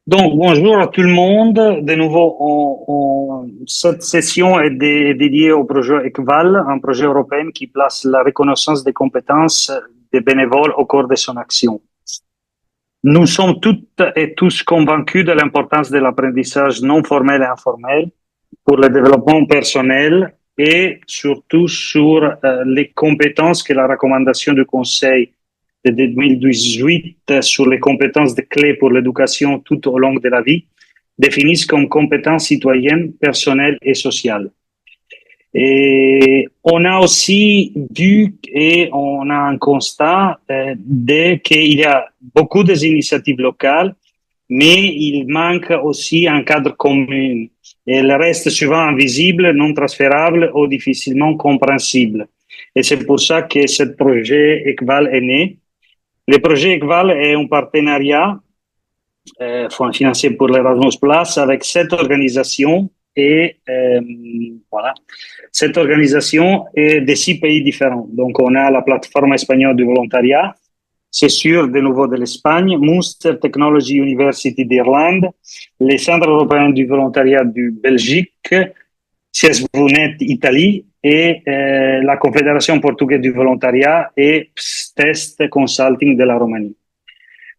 Donc, bonjour à tout le monde. De nouveau, cette session est dédiée au projet ECVAL, un projet européen qui place la reconnaissance des compétences des bénévoles au cours de son action. Nous sommes toutes et tous convaincus de l'importance de l'apprentissage non formel et informel pour le développement personnel et surtout sur les compétences que la recommandation du Conseil de 2018 sur les compétences de clés pour l'éducation tout au long de la vie définissent comme compétences citoyennes, personnelles et sociales. Et on a aussi vu et on a un constat qu'il y a beaucoup d'initiatives locales, mais il manque aussi un cadre commun. Elle reste souvent invisible, non transférable ou difficilement compréhensible. Et c'est pour ça que ce projet ECVAL est né. Le projet ECVAL est un partenariat financé pour l'Erasmus Plus avec cette organisation et voilà. Cette organisation est de 6 pays différents. Donc, on a la plateforme espagnole du volontariat, c'est sûr, de nouveau de l'Espagne, Munster Technology University d'Irlande, les centres européens du volontariat du Belgique, CESVUNET Italie et la Confédération portugaise du volontariat et PSTEST Consulting de la Roumanie.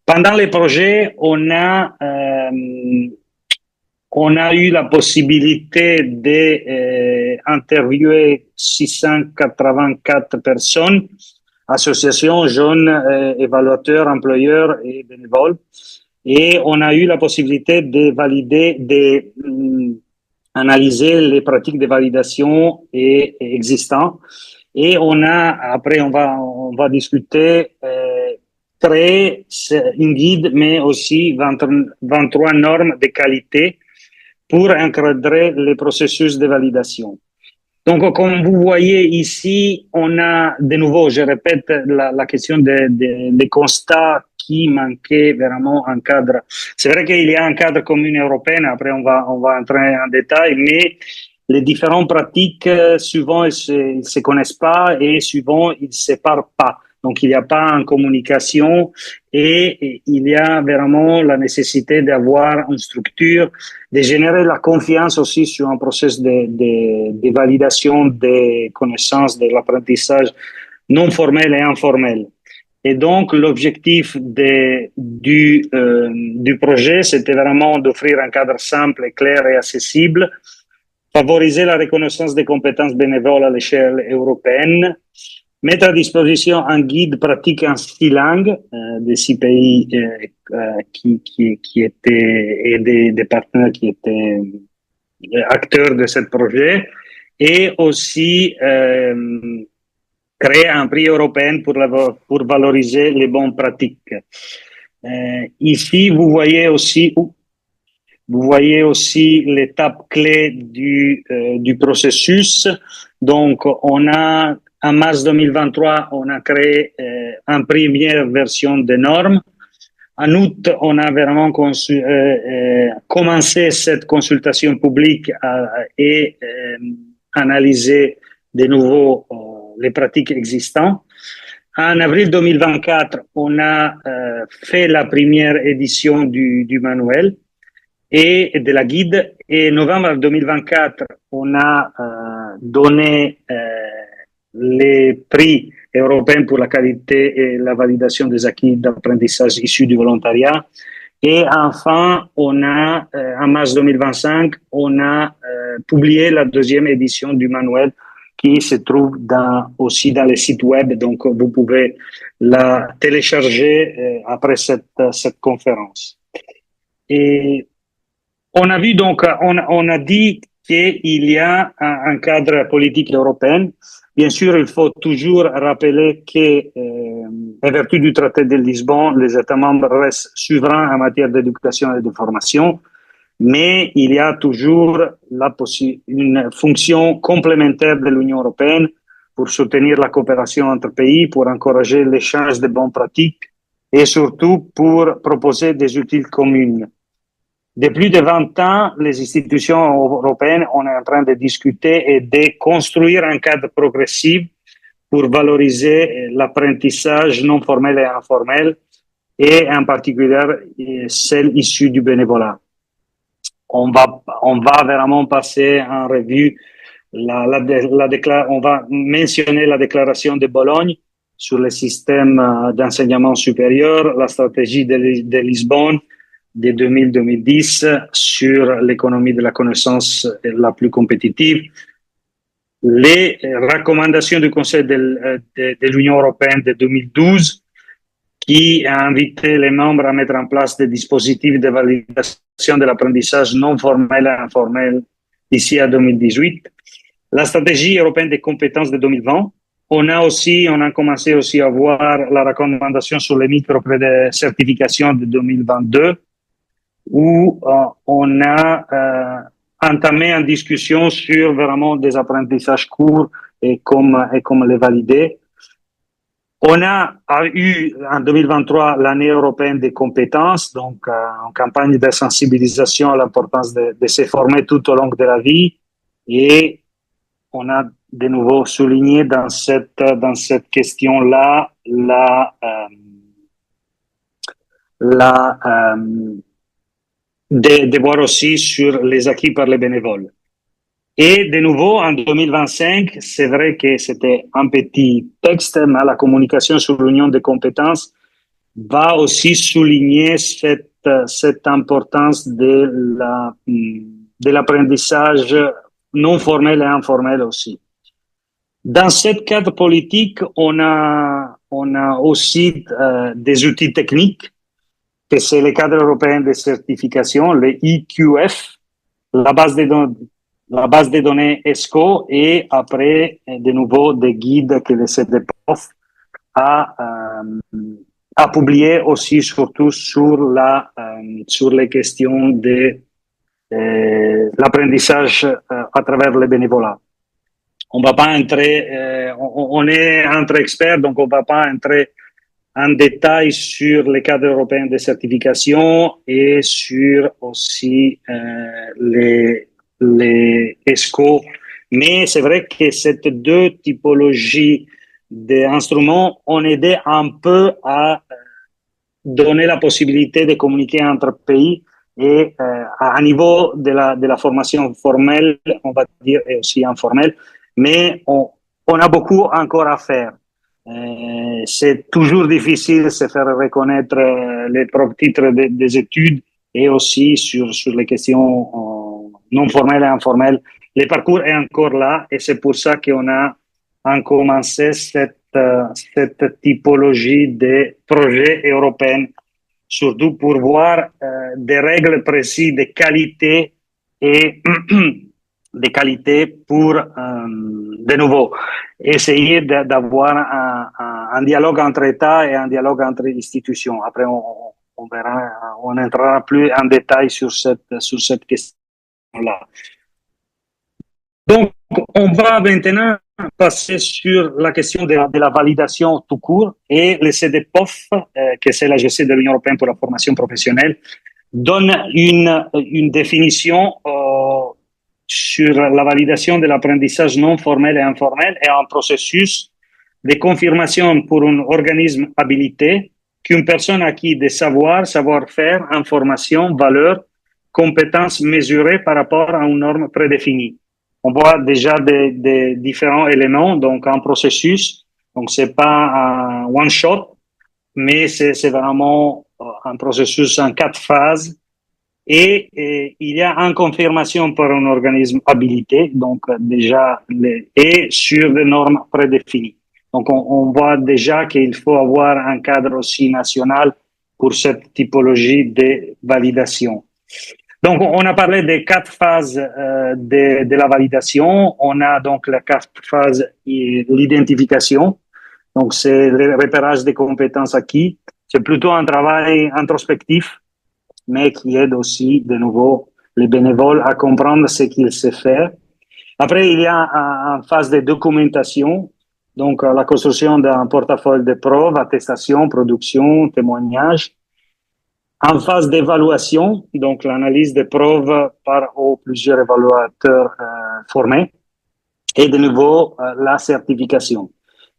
Pendant les projets, on a eu la possibilité d'interviewer 684 personnes, associations, jeunes, évaluateurs, employeurs et bénévoles. Et on a eu la possibilité de valider, analyser les pratiques de validation existantes. Et après, on va discuter, créer une guide, mais aussi 23 normes de qualité pour encadrer les processus de validation. Donc, comme vous voyez ici, on a de nouveau, je répète, la question des constats qui manquaient vraiment un cadre. C'est vrai qu'il y a un cadre commun européen, après on va entrer en détail, mais les différentes pratiques, souvent, ils se connaissent pas et souvent, ils se séparent pas. Donc, il n'y a pas en communication et il y a vraiment la nécessité d'avoir une structure, de générer la confiance aussi sur un processus de validation des connaissances, de l'apprentissage non formel et informel. Et donc, l'objectif du projet, c'était vraiment d'offrir un cadre simple, clair et accessible, favoriser la reconnaissance des compétences bénévoles à l'échelle européenne, mettre à disposition un guide pratique en 6 langues des 6 pays qui étaient et des partenaires qui étaient acteurs de ce projet, et aussi créer un prix européen pour valoriser les bonnes pratiques. Ici, vous voyez aussi l'étape clé du processus. Donc, en mars 2023, on a créé une première version des normes. En août, on a vraiment commencé cette consultation publique et analysé de nouveau les pratiques existantes. En avril 2024, on a fait la première édition du manuel et de la guide. Et en novembre 2024, on a donné les prix européens pour la qualité et la validation des acquis d'apprentissage issus du volontariat. Et enfin, en mars 2025, on a publié la deuxième édition du manuel qui se trouve aussi dans les sites web. Donc, vous pouvez la télécharger après cette conférence. Et on a vu donc, on a dit qu'il y a un cadre politique européen. Bien sûr, il faut toujours rappeler que, en vertu du traité de Lisbonne, les États membres restent souverains en matière d'éducation et de formation, mais il y a toujours une fonction complémentaire de l'Union européenne pour soutenir la coopération entre pays, pour encourager l'échange de bonnes pratiques et surtout pour proposer des outils communs. Depuis plus de 20 ans, les institutions européennes, on est en train de discuter et de construire un cadre progressif pour valoriser l'apprentissage non formel et informel et en particulier celles issues du bénévolat. On va vraiment passer en revue on va mentionner la déclaration de Bologne sur le système d'enseignement supérieur, la stratégie de Lisbonne de 2010 sur l'économie de la connaissance la plus compétitive, les recommandations du Conseil de l'Union européenne de 2012 qui a invité les membres à mettre en place des dispositifs de validation de l'apprentissage non formel et informel d'ici à 2018. La stratégie européenne des compétences de 2020. On a commencé aussi à voir la recommandation sur les micro-certifications de 2022, où on a entamé une discussion sur vraiment des apprentissages courts et comment les valider. On a eu en 2023 l'année européenne des compétences, donc une campagne de sensibilisation à l'importance de se former tout au long de la vie, et on a de nouveau souligné dans cette question-là de voir aussi sur les acquis par les bénévoles. Et de nouveau, en 2025, c'est vrai que c'était un petit texte, mais la communication sur l'union des compétences va aussi souligner cette importance de l'apprentissage non formel et informel aussi. Dans ce cadre politique, on a aussi des outils techniques, que c'est le cadre européen de certification, le EQF, la base de données ESCO, et après, de nouveau, des guides que le CEDEPOF a publié aussi, surtout sur les questions de l'apprentissage à travers le bénévolat. On va pas entrer, on est entre experts, donc on va pas entrer en détail sur les cadres européens de certification et sur aussi les ESCO. Mais c'est vrai que ces deux typologies d'instruments ont aidé un peu à donner la possibilité de communiquer entre pays et à niveau de la formation formelle, on va dire, et aussi informelle. Mais on a beaucoup encore à faire. C'est toujours difficile de se faire reconnaître les propres titres des études et aussi sur les questions non formelles et informelles. Le parcours est encore là et c'est pour ça qu'on a commencé cette typologie de projets européens, surtout pour voir des règles précises de qualité et de qualité pour, de nouveau, essayer d'avoir un dialogue entre États et un dialogue entre institutions. Après, on verra, on entrera plus en détail sur cette question-là. Donc, on va maintenant passer sur la question de la validation tout court, et le CEDEPOF, que c'est l'AGC de l'Union européenne pour la formation professionnelle, donne une définition sur la validation de l'apprentissage non formel et informel et un processus de confirmation pour un organisme habilité qu'une personne acquis des savoirs, savoir-faire, informations, valeurs, compétences mesurées par rapport à une norme prédéfinie. On voit déjà des différents éléments, donc un processus, donc c'est pas un one shot, mais c'est vraiment un processus en 4 phases. Et il y a une confirmation par un organisme habilité, donc déjà, et sur des normes prédéfinies. Donc on voit déjà qu'il faut avoir un cadre aussi national pour cette typologie de validation. Donc on a parlé des 4 phases de la validation. On a donc la 4 phases, l'identification, donc c'est le repérage des compétences acquises. C'est plutôt un travail introspectif, mais qui aide aussi, de nouveau, les bénévoles à comprendre ce qu'ils savent faire. Après, il y a une phase de documentation, donc la construction d'un portefeuille de preuves, attestation, production, témoignage. En phase d'évaluation, donc l'analyse des preuves par plusieurs évaluateurs formés. Et de nouveau, la certification.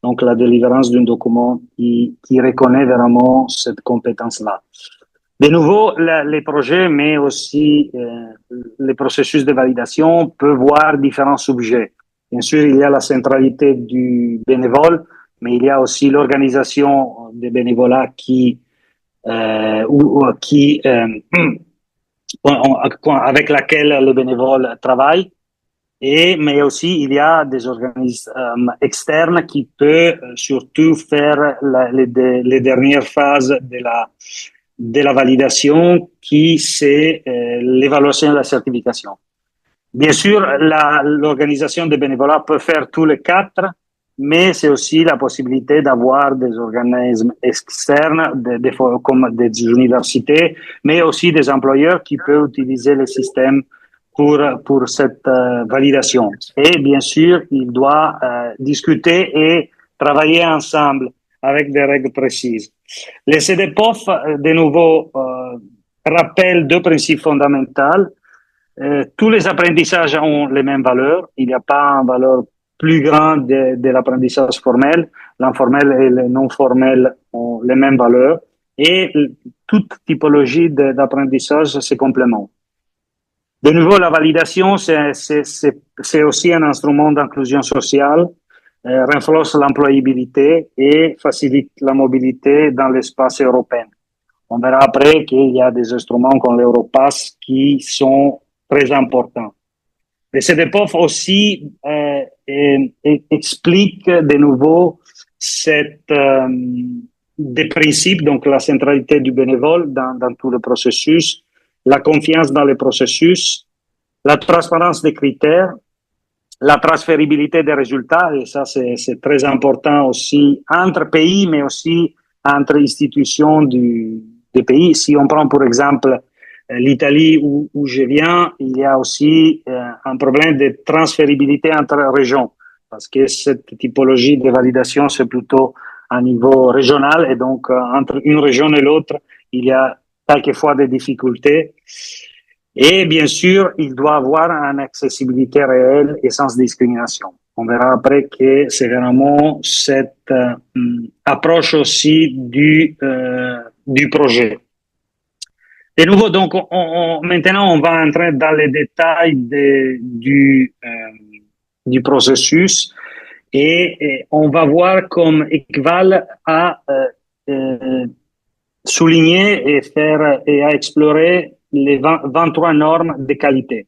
donc la délivrance d'un document qui reconnaît vraiment cette compétence-là. De nouveau, les projets, mais aussi les processus de validation peuvent voir différents sujets. Bien sûr, il y a la centralité du bénévole, mais il y a aussi l'organisation des bénévolats avec laquelle le bénévole travaille. Mais aussi, il y a des organismes externes qui peuvent surtout faire les dernières phases de la validation, qui c'est l'évaluation de la certification. Bien sûr, l'organisation des bénévolats peut faire tous les quatre, mais c'est aussi la possibilité d'avoir des organismes externes, comme des universités, mais aussi des employeurs qui peuvent utiliser le système pour cette validation. Et bien sûr, il doit discuter et travailler ensemble avec des règles précises. Les CDPOF, de nouveau, rappellent deux principes fondamentaux. Tous les apprentissages ont les mêmes valeurs. Il n'y a pas une valeur plus grande de l'apprentissage formel. L'informel et le non formel ont les mêmes valeurs. Et toute typologie d'apprentissage se complète. De nouveau, la validation, c'est aussi un instrument d'inclusion sociale, renforce l'employabilité et facilite la mobilité dans l'espace européen. On verra après qu'il y a des instruments comme l'Europass qui sont très importants. Les CDPOF aussi expliquent de nouveau des principes, donc la centralité du bénévole dans tout le processus, la confiance dans le processus, la transparence des critères, la transférabilité des résultats, et ça c'est très important aussi entre pays, mais aussi entre institutions des pays. Si on prend pour exemple l'Italie où je viens, il y a aussi un problème de transférabilité entre régions, parce que cette typologie de validation, c'est plutôt à niveau régional, et donc entre une région et l'autre, il y a quelquefois des difficultés. Et bien sûr, il doit avoir une accessibilité réelle et sans discrimination. On verra après que c'est vraiment cette approche aussi du projet. De nouveau, donc, maintenant, on va entrer dans les détails du processus et on va voir comme ECVAL a souligné et a exploré les 23 normes de qualité.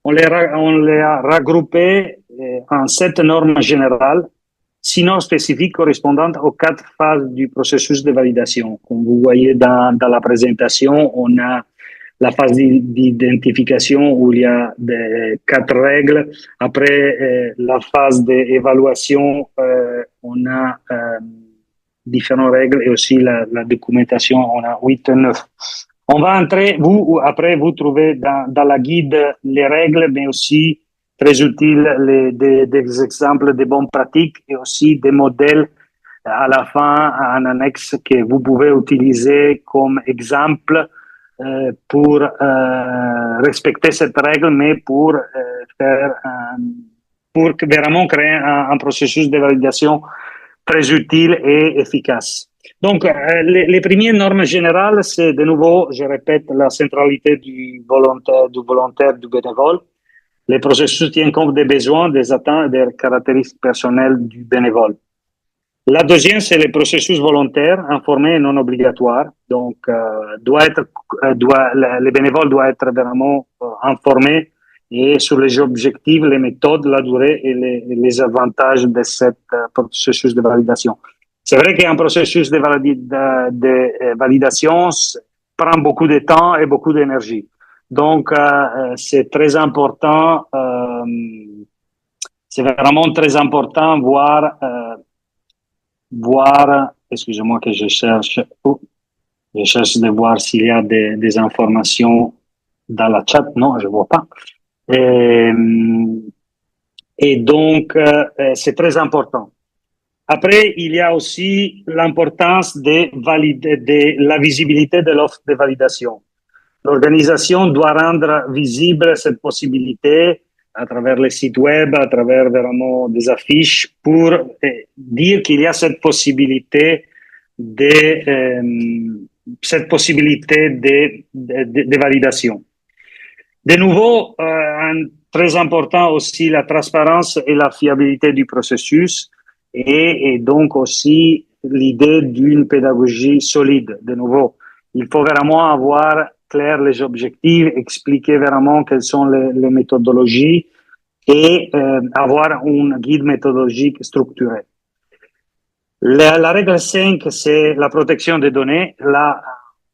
On les a regroupées en 7 normes générales, 6 normes spécifiques correspondantes aux 4 phases du processus de validation. Comme vous voyez dans la présentation, on a la phase d'identification où il y a 4 règles. Après la phase d'évaluation, on a différentes règles, et aussi la documentation, on a 8 et 9. On va entrer, après vous trouvez dans la guide les règles, mais aussi très utile des exemples de bonnes pratiques et aussi des modèles à la fin en annexe que vous pouvez utiliser comme exemple pour respecter cette règle, mais pour vraiment créer un processus de validation très utile et efficace. Donc, les premières normes générales, c'est de nouveau, je répète, la centralité du volontaire, du bénévole. Les processus tiennent compte des besoins, des attentes et des caractéristiques personnelles du bénévole. La deuxième, c'est le processus volontaire, informé et non obligatoire. Donc, le bénévole doit être vraiment informé et sur les objectifs, les méthodes, la durée et les avantages de ce processus de validation. C'est vrai qu'un processus de validation prend beaucoup de temps et beaucoup d'énergie. Donc, c'est très important, c'est vraiment très important voir, excusez-moi que je cherche de voir s'il y a des informations dans la chat. Non, je vois pas. Et donc, c'est très important. Après, il y a aussi l'importance de la visibilité de l'offre de validation. L'organisation doit rendre visible cette possibilité à travers les sites web, à travers vraiment des affiches pour dire qu'il y a cette possibilité de validation. De nouveau, très important aussi la transparence et la fiabilité du processus et donc aussi l'idée d'une pédagogie solide. De nouveau, il faut vraiment avoir clair les objectifs, expliquer vraiment quelles sont les méthodologies et avoir un guide méthodologique structuré. La règle 5, c'est la protection des données. Là,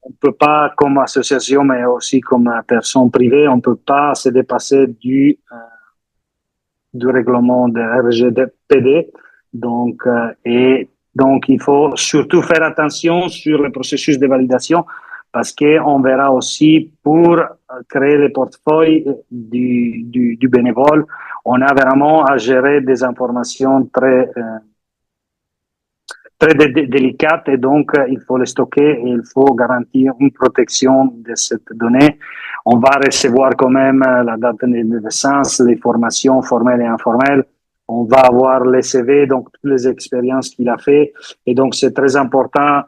on ne peut pas, comme association, mais aussi comme personne privée, on ne peut pas se dépasser du règlement de RGPD. Donc, il faut surtout faire attention sur le processus de validation parce qu'on verra aussi pour créer les portefeuilles du bénévole, on a vraiment à gérer des informations très délicates et donc il faut les stocker et il faut garantir une protection de cette donnée. On va recevoir quand même la date de naissance, les formations formelles et informelles. On va avoir les CV, donc toutes les expériences qu'il a fait. Et donc, c'est très important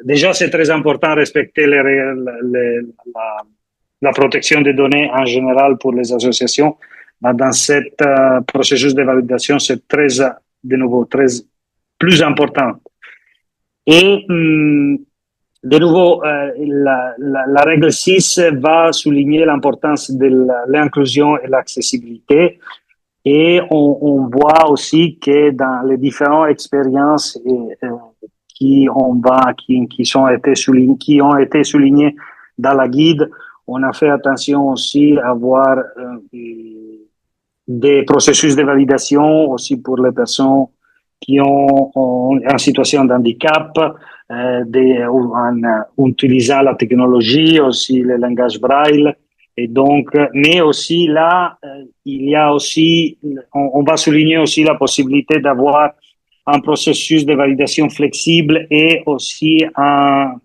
déjà, c'est très important respecter la protection des données en général pour les associations. Mais dans cette processus de validation, c'est de nouveau, très plus important. Et de nouveau, la règle 6 va souligner l'importance de l'inclusion et l'accessibilité. Et on voit aussi que dans les différentes expériences qui ont été soulignées dans la guide, on a fait attention aussi à avoir des processus de validation aussi pour les personnes qui ont en situation de handicap, en utilisant la technologie, aussi le langage braille. Et donc, mais aussi là, il y a aussi, on va souligner aussi la possibilité d'avoir un processus de validation flexible et aussi un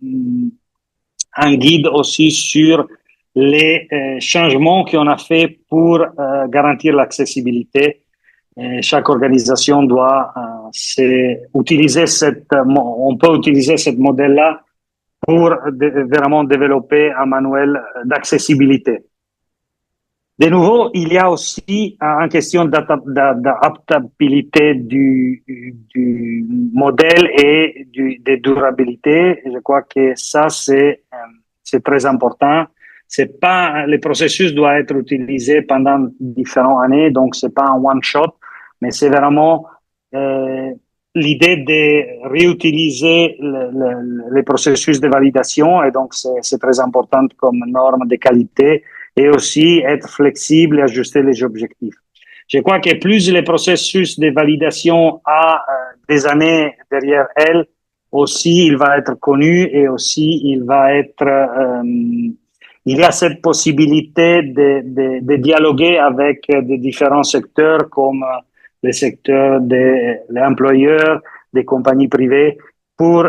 guide aussi sur les changements qu'on a fait pour garantir l'accessibilité. Chaque organisation doit utiliser on peut utiliser ce modèle-là pour vraiment développer un manuel d'accessibilité. De nouveau, il y a aussi une question d'adaptabilité du modèle et de durabilité. Je crois que ça, c'est très important. Le processus doit être utilisé pendant différentes années, donc c'est pas un one shot, mais c'est vraiment l'idée de réutiliser les processus de validation et donc c'est très important comme norme de qualité et aussi être flexible et ajuster les objectifs. Je crois que plus le processus de validation a des années derrière elle, aussi il va être connu et aussi il y a cette possibilité de dialoguer avec des différents secteurs comme le secteur des employeurs, des compagnies privées, pour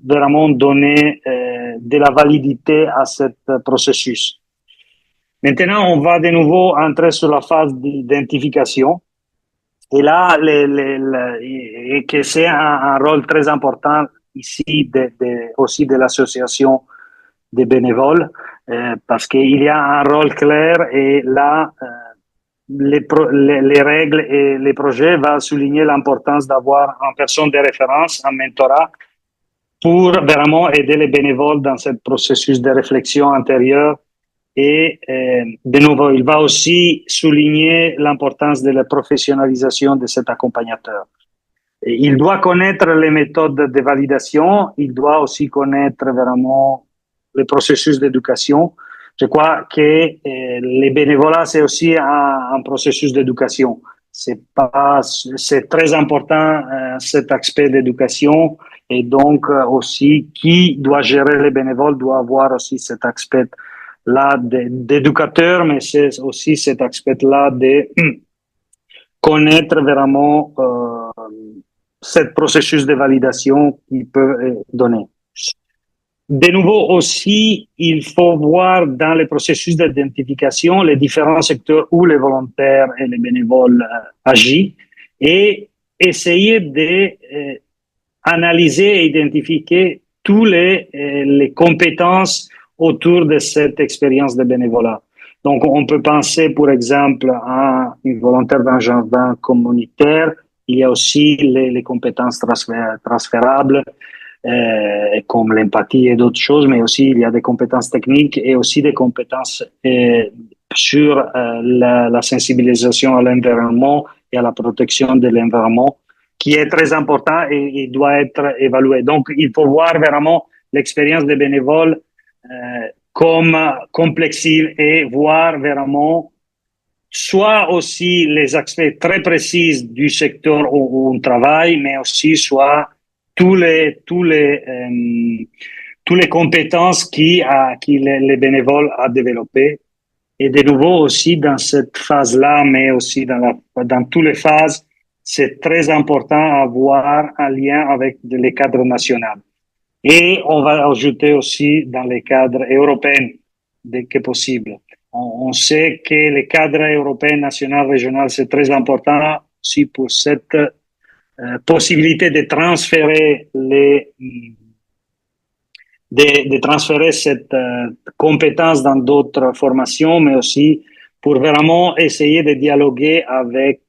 vraiment donner de la validité à ce processus. Maintenant, on va de nouveau entrer sur la phase d'identification. Et là, que c'est un rôle très important ici aussi de l'association des bénévoles, parce qu'il y a un rôle clair et là, les règles et les projets vont souligner l'importance d'avoir une personne de référence, un mentorat, pour vraiment aider les bénévoles dans ce processus de réflexion intérieure. Et de nouveau, il va aussi souligner l'importance de la professionnalisation de cet accompagnateur. Et il doit connaître les méthodes de validation, il doit aussi connaître vraiment le processus d'éducation. Je crois que les bénévolats, c'est aussi un processus d'éducation. C'est très important cet aspect d'éducation et donc aussi qui doit gérer les bénévoles doit avoir aussi cet aspect là d'éducateur, mais c'est aussi cet aspect-là de connaître vraiment ce processus de validation qu'il peut donner. De nouveau aussi, il faut voir dans le processus d'identification les différents secteurs où les volontaires et les bénévoles agissent et essayer de analyser et identifier tous les compétences autour de cette expérience de bénévolat. Donc, on peut penser, par exemple, à une volontaire d'un jardin communautaire. Il y a aussi les compétences transférables, comme l'empathie et d'autres choses, mais aussi il y a des compétences techniques et aussi des compétences sur la sensibilisation à l'environnement et à la protection de l'environnement, qui est très important et doit être évalué. Donc, il faut voir vraiment l'expérience des bénévoles comme complexive et voir vraiment soit aussi les aspects très précis du secteur où on travaille, mais aussi soit tous les compétences qui les bénévoles a développées. Et de nouveau aussi dans cette phase-là, mais aussi dans toutes les phases, c'est très important d'avoir un lien avec les cadres nationaux. Et on va ajouter aussi dans les cadres européens dès que possible. On sait que les cadres européens, national, régional, c'est très important aussi pour cette possibilité de transférer de transférer cette compétence dans d'autres formations, mais aussi pour vraiment essayer de dialoguer avec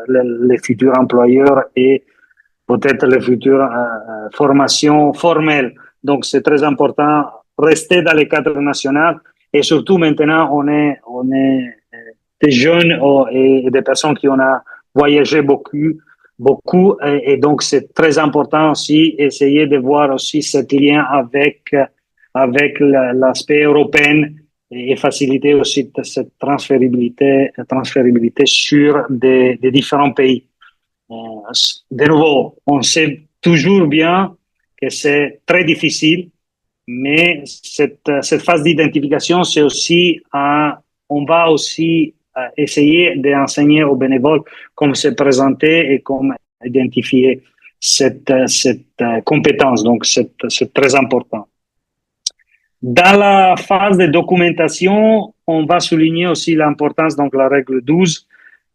les futurs employeurs et peut-être les futures formations formelles. Donc, c'est très important rester dans le cadre national et surtout maintenant, on est des jeunes et des personnes qui ont voyagé beaucoup et donc c'est très important aussi essayer de voir aussi ce lien avec l'aspect européen et faciliter aussi cette transférabilité sur des différents pays. De nouveau, on sait toujours bien que c'est très difficile, mais cette phase d'identification, c'est aussi on va aussi essayer d'enseigner aux bénévoles comment se présenter et comment identifier cette compétence. Donc, c'est très important. Dans la phase de documentation, on va souligner aussi l'importance, donc la règle 12,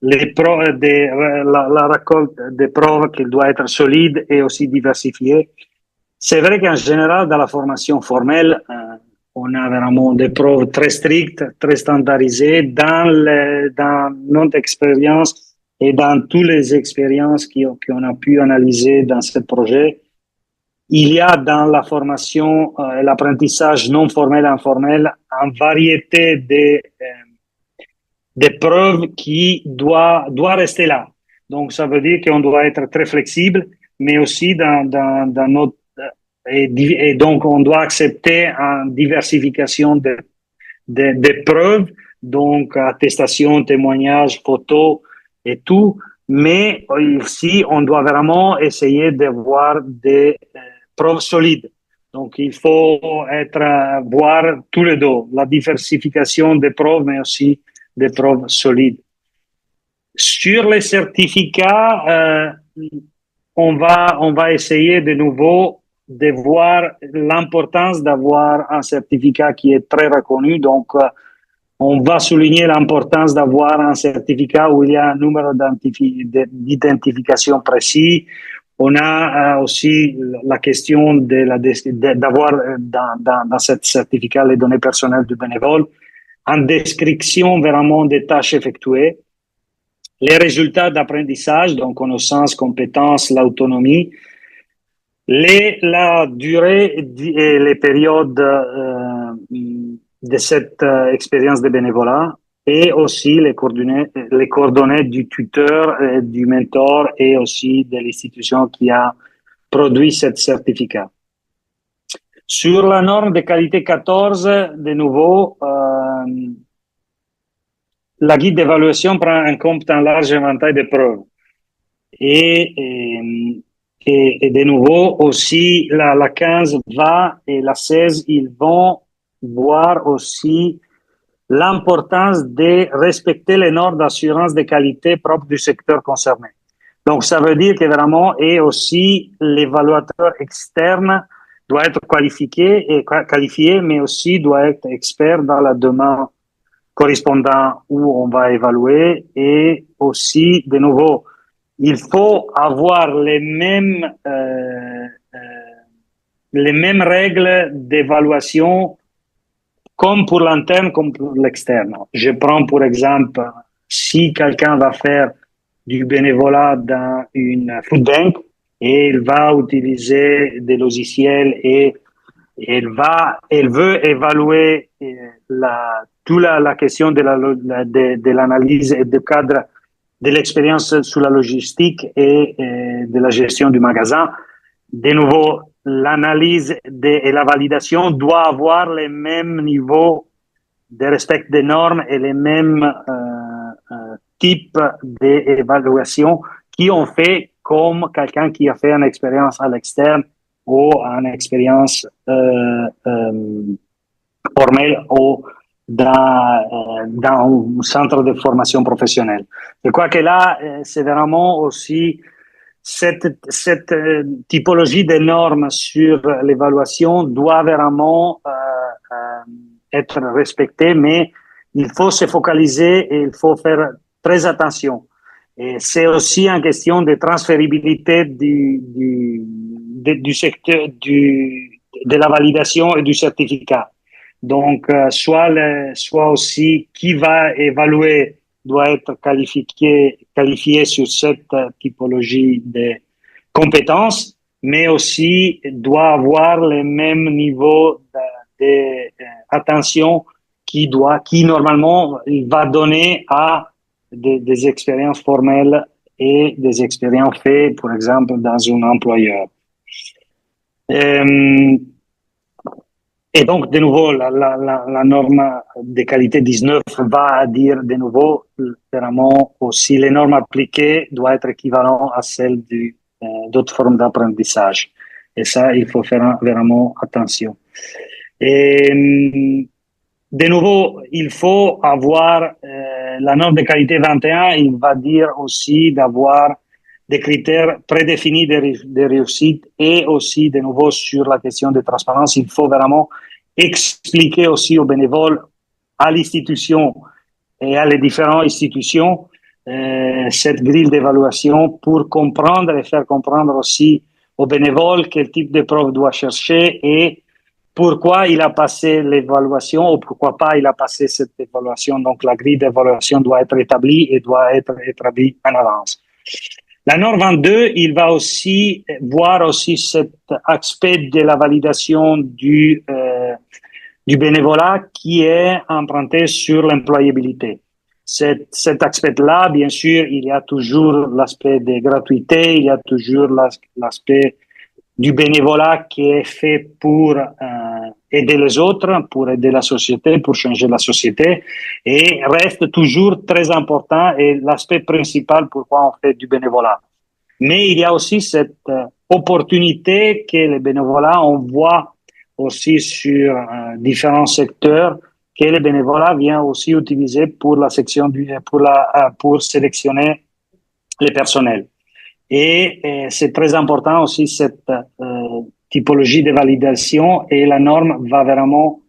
la récolte des preuves qui doit être solide et aussi diversifiée. C'est vrai qu'en général, dans la formation formelle, on a vraiment des preuves très strictes, très standardisées dans notre expérience et dans toutes les expériences qu'on a pu analyser dans ce projet. Il y a dans la formation et l'apprentissage non formel et informel une variété de preuves qui doit rester là. Donc, ça veut dire qu'on doit être très flexible, mais aussi dans notre et donc on doit accepter une diversification de preuves, donc attestation, témoignage, photos et tout. Mais ici, on doit vraiment essayer d'avoir des preuves solides. Donc, il faut voir tous les deux, la diversification des preuves, mais aussi des preuves solides. Sur les certificats, on va essayer de nouveau de voir l'importance d'avoir un certificat qui est très reconnu. Donc, on va souligner l'importance d'avoir un certificat où il y a un numéro d'identification précis. On a aussi la question d'avoir dans ce certificat les données personnelles du bénévole, en description vraiment des tâches effectuées, les résultats d'apprentissage, donc connaissances, compétences, l'autonomie, la durée et les périodes de cette expérience de bénévolat et aussi les coordonnées du tuteur, du mentor et aussi de l'institution qui a produit ce certificat. Sur la norme de qualité 14, de nouveau, la guide d'évaluation prend en compte un large éventail de preuves. Et de nouveau, aussi, la 15 et la 16, ils vont voir aussi l'importance de respecter les normes d'assurance de qualité propres du secteur concerné. Donc, ça veut dire que vraiment, et aussi l'évaluateur externe doit être qualifié, mais aussi doit être expert dans la domaine correspondant où on va évaluer. Et aussi, de nouveau, il faut avoir les mêmes règles d'évaluation comme pour l'interne, comme pour l'externe. Je prends pour exemple, si quelqu'un va faire du bénévolat dans une food bank et il va utiliser des logiciels et elle veut évaluer toute la question de l'analyse et du cadre de l'expérience sur la logistique et de la gestion du magasin. De nouveau, l'analyse et la validation doivent avoir les mêmes niveaux de respect des normes et les mêmes types d'évaluation qui ont fait comme quelqu'un qui a fait une expérience à l'externe ou une expérience formelle ou dans un centre de formation professionnelle. Je crois que là, c'est vraiment aussi cette typologie de normes sur l'évaluation doit vraiment être respectée, mais il faut se focaliser et il faut faire très attention. Et c'est aussi une question de transférabilité du secteur de la validation et du certificat. Donc, soit aussi qui va évaluer doit être qualifié sur cette typologie de compétences, mais aussi doit avoir le même niveau d'attention qui normalement il va donner à des expériences formelles et des expériences faites, par exemple, dans un employeur. Et donc, de nouveau, la norme de qualité 19 va dire de nouveau, vraiment aussi, les normes appliquées doivent être équivalentes à celles d'autres formes d'apprentissage. Et ça, il faut faire vraiment attention. Et, de nouveau, il faut avoir la norme de qualité 21, il va dire aussi d'avoir des critères prédéfinis de réussite et aussi, de nouveau, sur la question de transparence, il faut vraiment expliquer aussi aux bénévoles, à l'institution et à les différentes institutions cette grille d'évaluation pour comprendre et faire comprendre aussi aux bénévoles quel type de preuve doit chercher et pourquoi il a passé l'évaluation ou pourquoi pas il a passé cette évaluation. Donc, la grille d'évaluation doit être établie et doit être établie en avance. La norme 22, il va aussi voir aussi cet aspect de la validation du bénévolat qui est emprunté sur l'employabilité. Cet aspect-là, bien sûr, il y a toujours l'aspect de gratuité, il y a toujours l'aspect du bénévolat qui est fait pour aider les autres, pour aider la société, pour changer la société, et reste toujours très important et l'aspect principal pourquoi on fait du bénévolat. Mais il y a aussi cette opportunité que le bénévolat, on voit aussi sur différents secteurs, que le bénévolat vient aussi utiliser pour la section pour sélectionner les personnels. Et c'est très important aussi cette typologie de validation et la norme va vraiment,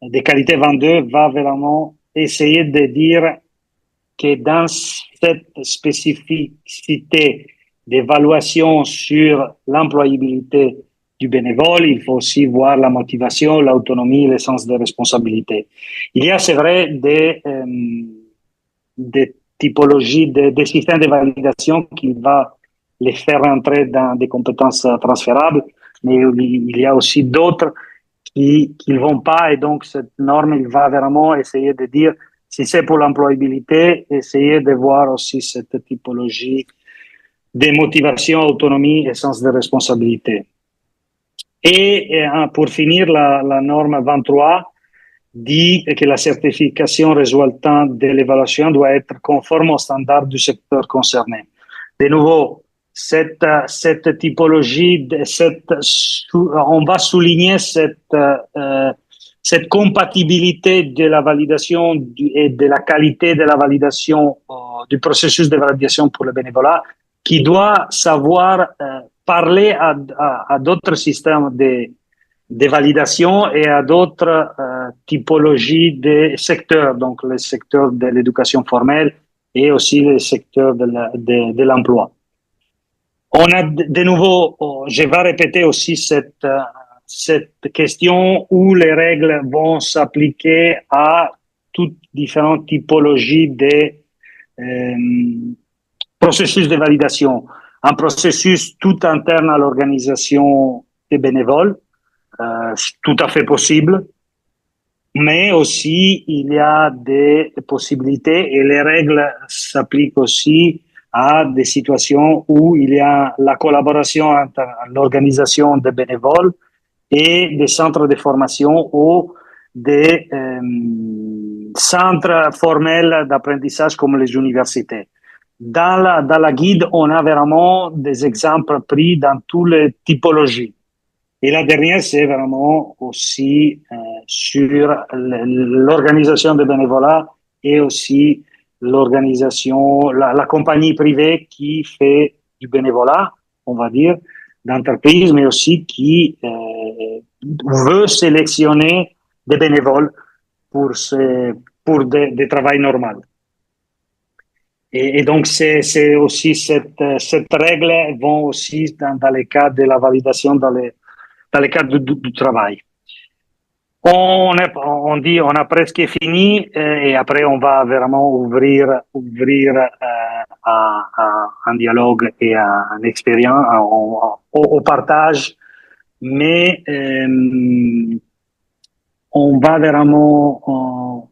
de qualité 22, va vraiment essayer de dire que dans cette spécificité d'évaluation sur l'employabilité du bénévole, il faut aussi voir la motivation, l'autonomie, le sens de responsabilité. Il y a, c'est vrai, des typologies, des systèmes de validation qui va les faire entrer dans des compétences transférables, mais il y a aussi d'autres qui ne vont pas, et donc cette norme, il va vraiment essayer de dire, si c'est pour l'employabilité, essayer de voir aussi cette typologie de motivation, autonomie et sens de responsabilité. Et pour finir, la norme 23 dit que la certification résultant de l'évaluation doit être conforme aux standards du secteur concerné. De nouveau, cette typologie, on va souligner cette compatibilité de la validation et de la qualité de la validation du processus de validation pour le bénévolat, qui doit savoir parler à d'autres systèmes des validations et à d'autres typologies de secteurs, donc le secteur de l'éducation formelle et aussi le secteur de l'emploi. On a de nouveau, je vais répéter aussi cette question où les règles vont s'appliquer à toutes différentes typologies de processus de validation. Un processus tout interne à l'organisation des bénévoles, tout à fait possible, mais aussi il y a des possibilités et les règles s'appliquent aussi à des situations où il y a la collaboration entre l'organisation des bénévoles et des centres de formation ou des centres formels d'apprentissage comme les universités. Dans la guide, on a vraiment des exemples pris dans toutes les typologies. Et la dernière, c'est vraiment aussi sur l'organisation de bénévolat et aussi l'organisation, la compagnie privée qui fait du bénévolat, on va dire, d'entreprise, mais aussi qui veut sélectionner des bénévoles pour des travails normaux. Et donc, c'est aussi cette règle vont aussi dans les cas de la validation dans le cadre du travail. On a presque fini et après on va vraiment ouvrir à un dialogue et à une expérience, au partage, mais on va vraiment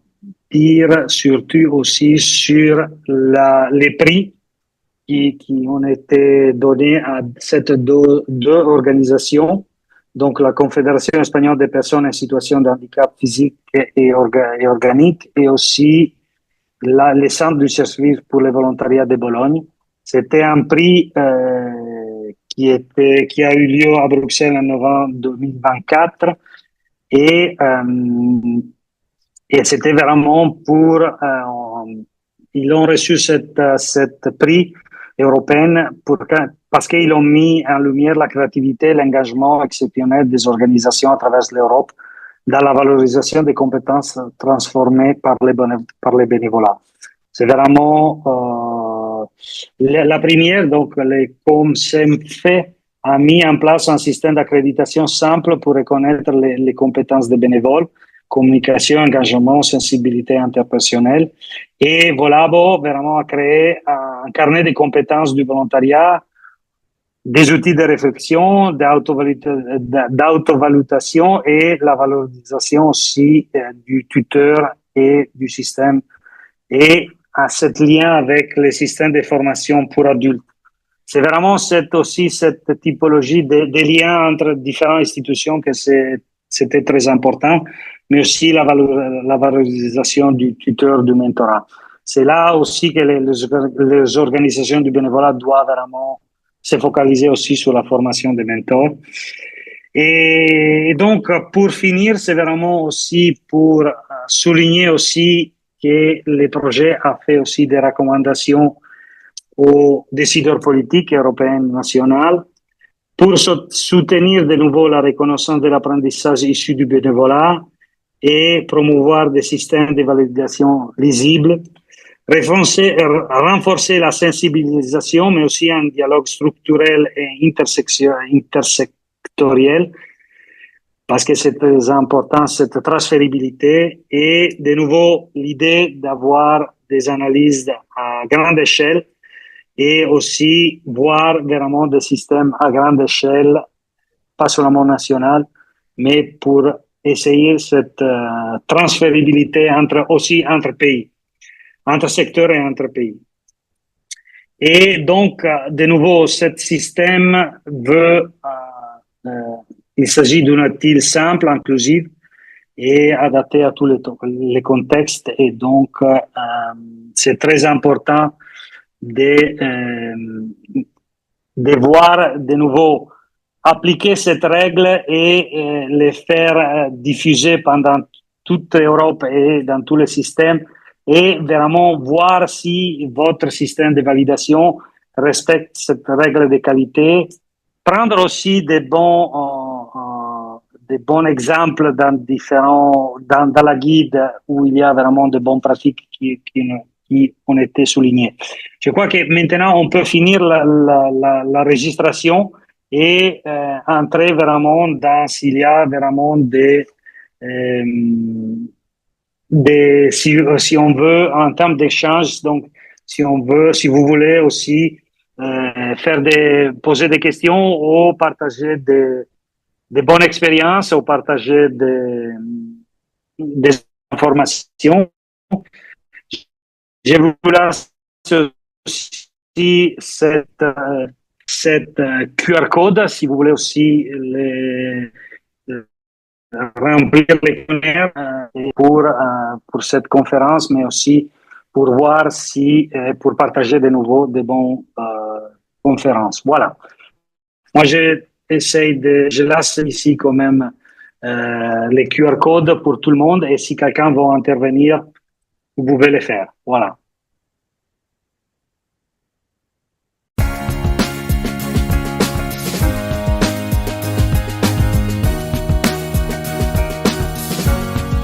dire surtout aussi sur les prix qui ont été donnés à ces deux organisations. Donc, la Confédération espagnole des personnes en situation de handicap physique et organique et aussi les centres du service pour le volontariat de Bologne. C'était un prix qui a eu lieu à Bruxelles en novembre 2024 et c'était vraiment ils ont reçu cette prix européenne parce qu'ils ont mis en lumière la créativité et l'engagement exceptionnel des organisations à travers l'Europe dans la valorisation des compétences transformées par les bénévolats. C'est vraiment la première, donc les COMSEMFE a mis en place un système d'accréditation simple pour reconnaître les compétences des bénévoles, communication, engagement, sensibilité interpersonnelle. Et Volabo vraiment a créé un carnet de compétences du volontariat, des outils de réflexion, d'autovaluation et la valorisation aussi du tuteur et du système et à cet lien avec les systèmes de formation pour adultes. C'est vraiment cette typologie des liens entre différentes institutions que c'était très important, mais aussi la valorisation du tuteur, du mentorat. C'est là aussi que les organisations du bénévolat doivent vraiment se focaliser aussi sur la formation des mentors. Et donc, pour finir, c'est vraiment aussi pour souligner aussi que le projet a fait aussi des recommandations aux décideurs politiques européens et nationaux pour soutenir de nouveau la reconnaissance de l'apprentissage issu du bénévolat et promouvoir des systèmes de validation lisibles, renforcer la sensibilisation, mais aussi un dialogue structurel et intersectoriel, parce que c'est très important, cette transférabilité et de nouveau l'idée d'avoir des analyses à grande échelle et aussi voir vraiment des systèmes à grande échelle, pas seulement national, mais pour essayer cette transférabilité entre pays, entre secteurs et entre pays. Et donc, de nouveau, ce système il s'agit d'une outil simple, inclusive et adapté à tous les contextes. Et donc, c'est très important de voir de nouveau appliquer cette règle et les faire diffuser pendant toute l'Europe et dans tous les systèmes et vraiment voir si votre système de validation respecte cette règle de qualité. Prendre aussi des des bons exemples dans la guide où il y a vraiment de bonnes pratiques qui ont été soulignées. Je crois que maintenant on peut finir la registration et entrer vraiment dans s'il y a vraiment euh, si on veut en termes d'échange, donc si vous voulez aussi poser des questions ou partager des bonnes expériences ou partager des informations. Je vous laisse aussi cette QR code si vous voulez aussi remplir les questionnaires pour cette conférence, mais aussi pour voir si, pour partager de nouveau des bonnes conférences. Voilà. Moi, je laisse ici quand même les QR codes pour tout le monde et si quelqu'un veut intervenir, vous pouvez le faire. Voilà.